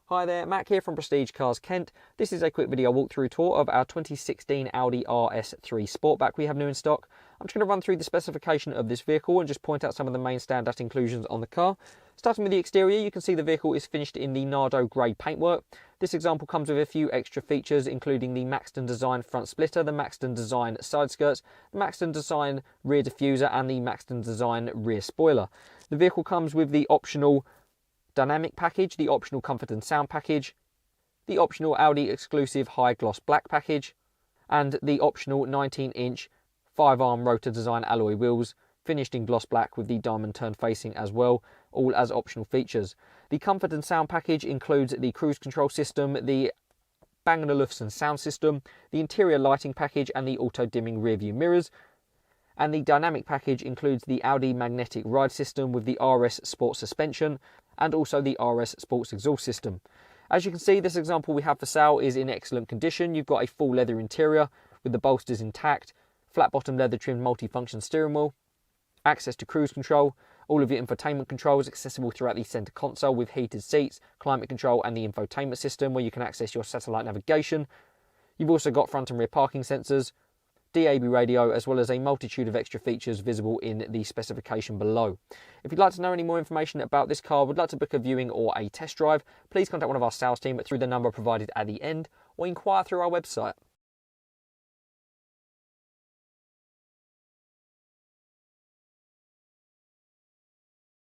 Hi there, Mac here from Prestige Cars Kent. This is a quick video walkthrough tour of our 2016 Audi RS3 Sportback we have new in stock. I'm just going to run through the specification of this vehicle and just point out some of the main standout inclusions on the car. Starting with the exterior, you can see the vehicle is finished in the Nardo Grey paintwork. This example comes with a few extra features, including the Maxton Design front splitter, the Maxton Design side skirts, the Maxton Design rear diffuser and the Maxton Design rear spoiler. The vehicle comes with the optional dynamic package, the optional comfort and sound package, the optional Audi exclusive high gloss black package, and the optional 19-inch 5-arm rotor design alloy wheels finished in gloss black with the diamond turn facing as well, all as optional features. The comfort and sound package includes the cruise control system, the Bang & Olufsen sound system, the interior lighting package and the auto dimming rear view mirrors. And the dynamic package includes the Audi magnetic ride system with the RS Sport suspension and also the RS Sports exhaust system. As you can see, this example we have for sale is in excellent condition. You've got a full leather interior with the bolsters intact, flat bottom leather trimmed multi-function steering wheel, access to cruise control, all of your infotainment controls accessible throughout the centre console with heated seats, climate control and the infotainment system where you can access your satellite navigation. You've also got front and rear parking sensors, DAB radio, as well as a multitude of extra features visible in the specification below. If you'd like to know any more information about this car, would like to book a viewing or a test drive, please contact one of our sales team through the number provided at the end or inquire through our website.